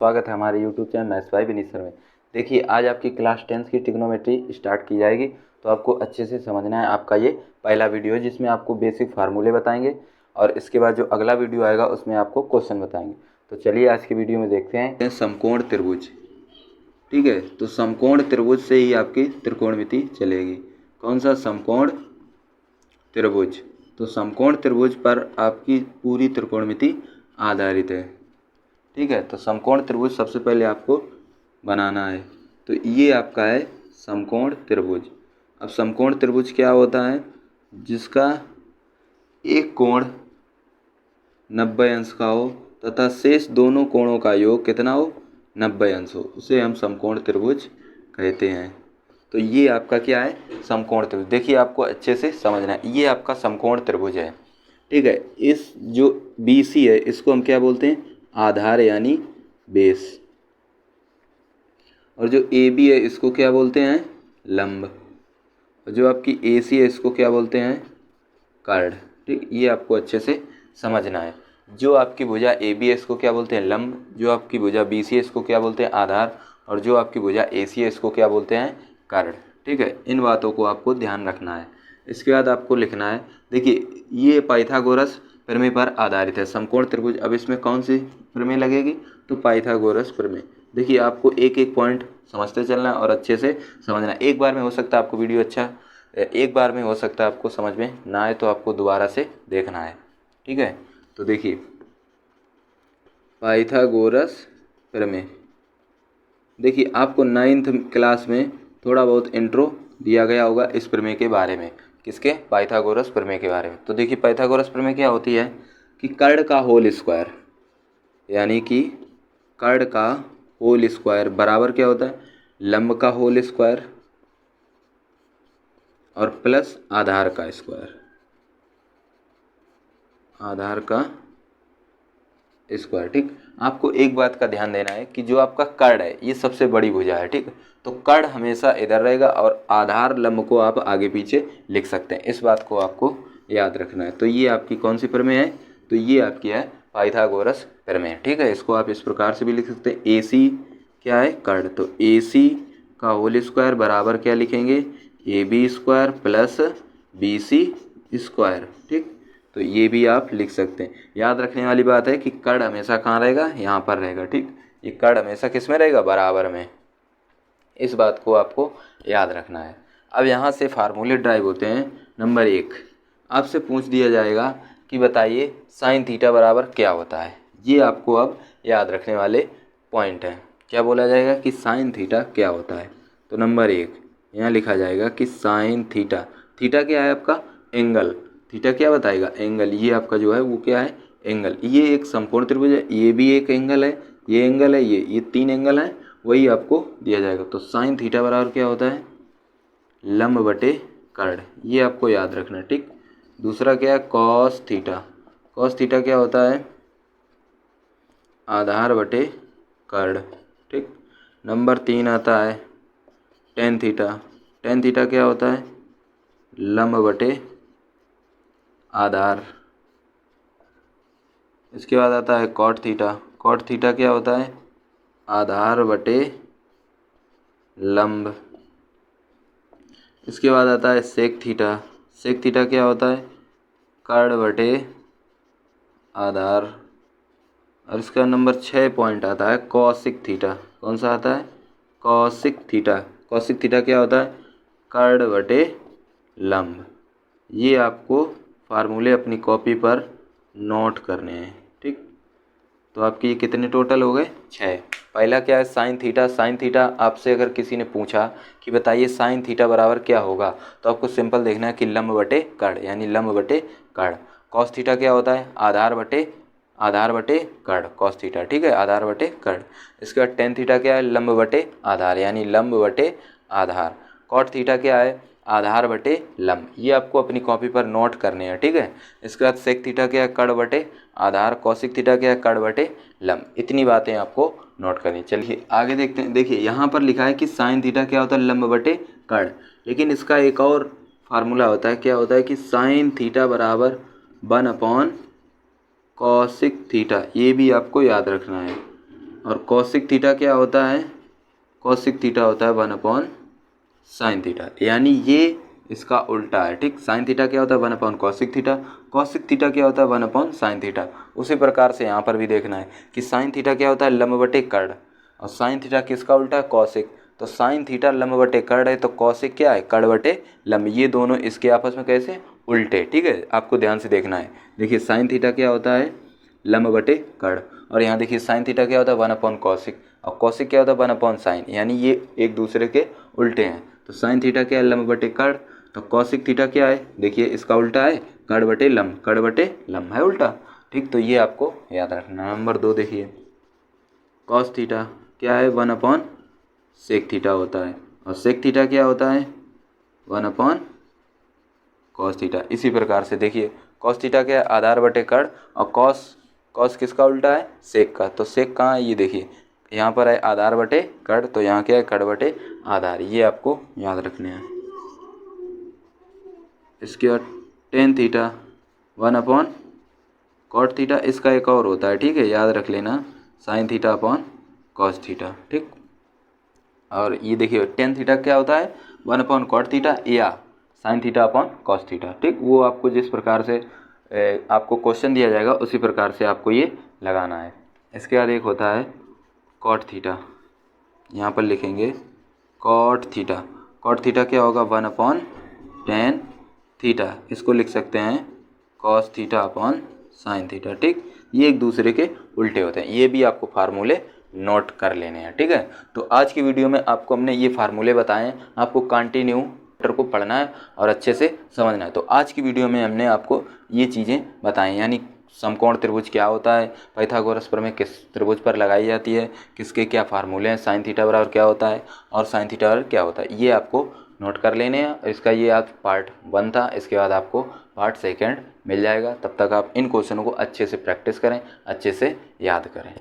स्वागत है हमारे YouTube channel maths by Vineet sir में। देखिए आज आपकी क्लास 10th की ट्रिग्नोमेट्री स्टार्ट की जाएगी, तो आपको अच्छे से समझना है। आपका ये पहला वीडियो है जिसमें आपको बेसिक फार्मूले बताएंगे और इसके बाद जो अगला वीडियो आएगा उसमें आपको क्वेश्चन बताएंगे। तो चलिए आज की वीडियो में देखते हैं समकोण त्रिभुज। ठीक है, तो समकोण त्रिभुज से ही आपकी त्रिकोणमिति चलेगी। कौन सा? समकोण त्रिभुज। तो समकोण त्रिभुज पर आपकी पूरी त्रिकोणमिति आधारित है। ठीक है, तो समकोण त्रिभुज सबसे पहले आपको बनाना है। तो ये आपका है समकोण त्रिभुज। अब समकोण त्रिभुज क्या होता है? जिसका एक कोण 90 अंश का हो तथा शेष दोनों कोणों का योग कितना हो? 90 अंश हो, उसे हम समकोण त्रिभुज कहते हैं। तो ये आपका क्या है? समकोण त्रिभुज। देखिए आपको अच्छे से समझना है, ये आपका समकोण त्रिभुज है। ठीक है, इस जो BC है इसको हम क्या बोलते हैं? आधार यानी बेस। और जो AB है इसको क्या बोलते हैं? लंब। और जो आपकी AC है इसको क्या बोलते हैं? कर्ण। ठीक, ये आपको अच्छे से समझना है। जो आपकी भुजा AB है इसको क्या बोलते हैं? लंब। जो आपकी भुजा BC है इसको क्या बोलते हैं? आधार। और जो आपकी भुजा AC है इसको क्या बोलते हैं? कर्ण। ठीक है, इन बातों को आपको ध्यान रखना है। इसके बाद आपको लिखना है, देखिए ये पाइथागोरस प्रमेय पर आधारित है समकोण त्रिभुज। अब इसमें कौन सी प्रमेय लगेगी? तो पाइथागोरस प्रमेय। देखिए आपको एक एक पॉइंट समझते चलना और अच्छे से समझना। एक बार में हो सकता है आपको वीडियो एक बार में हो सकता है आपको समझ में ना आए, तो आपको दोबारा से देखना है। ठीक है, तो देखिए पाइथागोरस प्रमेय। देखिए आपको 9th क्लास में थोड़ा बहुत इंट्रो दिया गया होगा इस प्रमेय के बारे में। किसके? पाइथागोरस प्रमेय के बारे में। तो देखिए पाइथागोरस प्रमेय क्या होती है कि कर्ण का होल स्क्वायर, यानी कि कर्ण का होल स्क्वायर बराबर क्या होता है? लंब का होल स्क्वायर और प्लस आधार का स्क्वायर। आधार का स्क्वायर। ठीक, आपको एक बात का ध्यान देना है कि जो आपका कर्ण है ये सबसे बड़ी भुजा है। ठीक, तो कर्ण हमेशा इधर रहेगा और आधार लंब को आप आगे पीछे लिख सकते हैं। इस बात को आपको याद रखना है। तो ये आपकी कौन सी प्रमेय है? तो ये आपकी है पाइथागोरस प्रमेय। ठीक है, इसको आप इस प्रकार से भी लिख सकते हैं। AC क्या है? कर्ण। तो AC का होल स्क्वायर बराबर क्या लिखेंगे? AB square plus BC square. ठीक, तो ये भी आप लिख सकते हैं। याद रखने वाली बात है कि कर्ण हमेशा कहाँ रहेगा? यहाँ पर रहेगा। ठीक, ये कर्ण हमेशा किस में रहेगा? बराबर में। इस बात को आपको याद रखना है। अब यहाँ से फार्मूले ड्राइव होते हैं। नंबर 1 आपसे पूछ दिया जाएगा कि बताइए साइन थीटा बराबर क्या होता है। ये आपको अब याद रखने वाले पॉइंट हैं। क्या बोला जाएगा कि साइन थीटा क्या होता है? तो नंबर 1 यहाँ लिखा जाएगा कि साइन थीटा। थीटा क्या है आपका? एंगल। थीटा क्या बताएगा? एंगल। ये आपका जो है वो क्या है? एंगल। ये एक समकोण त्रिभुज है, ये भी एक एंगल है, ये एंगल है, ये 3 एंगल हैं, वही आपको दिया जाएगा। तो साइन थीटा बराबर क्या होता है? लंब बटे कर्ण। ये आपको याद रखना है। ठीक, दूसरा क्या है? Cos theta. कॉस थीटा क्या होता है? आधार बटे कर्ण। ठीक, नंबर 3 आता है टेन थीटा। टेन थीटा क्या होता है? लंब बटे आधार। इसके बाद आता है कॉट थीटा। कॉट थीटा क्या होता है? आधार बटे लंब। इसके बाद आता है सेक थीटा। सेक थीटा क्या होता है? कर्ण बटे आधार। और इसका नंबर 6 पॉइंट आता है कॉसिक थीटा। कौन सा आता है? Cosec theta. कॉसिक थीटा क्या होता है? कर्ण बटे लंब। ये आपको फार्मूले अपनी कॉपी पर नोट करने हैं। ठीक, तो आपके ये कितने टोटल हो गए? 6। पहला क्या है? Sine theta. साइन थीटा आपसे अगर किसी ने पूछा कि बताइए साइन थीटा बराबर क्या होगा, तो आपको सिंपल देखना है कि लंब बटे कर्ण, यानी लंब बटे कर्ण। कॉस थीटा क्या होता है? आधार बटे कर्ण। Cos theta. ठीक है, आधार बटे कर्ण। इसके बाद टेन थीटा क्या है? लंब बटे आधार, यानी लंब बटे आधार। कॉट थीटा क्या है? आधार बटे लंब। ये आपको अपनी कॉपी पर नोट करने हैं। ठीक है, इसके बाद सेक थीटा क्या है? कर्ण बटे आधार। कौशिक थीटा क्या है? कर्ण बटे लंब। इतनी बातें आपको नोट करनी। चलिए आगे देखते हैं। देखिए यहाँ पर लिखा है कि साइन थीटा क्या होता है? लंब बटे कर्ण। लेकिन इसका एक और फार्मूला होता है। क्या होता है कि साइन थीटा बराबर 1 अपॉन कौशिक थीटा। ये भी आपको याद रखना है। और कॉसिक थीटा क्या होता है, कॉसिक थीटा होता है 1/sin थीटा, यानी ये इसका उल्टा है, ठीक। साइन थीटा क्या होता है 1/कॉसिक थीटा, कॉसिक थीटा क्या होता है 1/sin थीटा। उसी प्रकार से यहाँ पर भी देखना है कि साइन थीटा क्या होता है लंब बटे कर्ण, और साइन थीटा किसका उल्टा है कॉसिक। तो साइन थीटा लंब बटे कर्ण है, तो कॉसिक क्या है कर्ण बटे लंब, ये दोनों इसके आपस में कैसे उल्टे, ठीक है। आपको ध्यान से देखना है। देखिए साइन थीटा क्या होता है लंब बटे कर्ण, और यहाँ देखिए साइन थीटा क्या होता है 1/कॉसिक, और कॉसिक क्या होता है 1/साइन, यानी ये एक दूसरे के उल्टे हैं। तो साइन थीटा क्या है लंब बटे कर्ण, तो कॉसिक थीटा क्या है, देखिए इसका उल्टा है कर्ण बटे लंब, कर्ण बटे लंब है उल्टा, ठीक। तो ये आपको याद रखना। नंबर 2 देखिए कॉस थीटा क्या है 1/सेक थीटा होता है, और सेक थीटा क्या होता है 1/कॉस थीटा। इसी प्रकार से देखिए कॉस थीटा क्या है आधार बटे कर्ण, और कॉस कॉस किसका उल्टा है सेक का। तो सेक कहाँ है, ये देखिए यहाँ पर है आधार बटे कर्ण, तो यहाँ क्या है कर्ण बटे आधार, ये आपको याद रखने हैं। इसके बाद टेन थीटा 1/कॉट थीटा, इसका एक और होता है, ठीक है, याद रख लेना, sine theta upon cos theta, ठीक। और ये देखिए टेन थीटा क्या होता है 1/कॉट थीटा या sine theta upon cos theta, ठीक। वो आपको जिस प्रकार से आपको क्वेश्चन दिया जाएगा उसी प्रकार से आपको ये लगाना है। इसके बाद एक होता है कॉट थीटा, यहाँ पर लिखेंगे कॉट थीटा। कॉट थीटा क्या होगा 1/tan थीटा, इसको लिख सकते हैं cos theta upon sine theta, ठीक। ये एक दूसरे के उल्टे होते हैं, ये भी आपको फार्मूले नोट कर लेने हैं, ठीक है। तो आज की वीडियो में आपको हमने ये फार्मूले बताए हैं, आपको कंटिन्यू को पढ़ना है और अच्छे से समझना है। तो आज की वीडियो में हमने आपको ये चीज़ें बताई, यानी समकोण त्रिभुज क्या होता है, पाइथागोरस प्रमेय किस त्रिभुज पर लगाई जाती है, किसके क्या फार्मूले हैं, साइन थीटा बराबर क्या होता है और साइन थीटा बराबर क्या होता है, ये आपको नोट कर लेने हैं। इसका ये आज पार्ट 1 था, इसके बाद आपको पार्ट 2 मिल जाएगा। तब तक आप इन क्वेश्चनों को अच्छे से प्रैक्टिस करें, अच्छे से याद करें।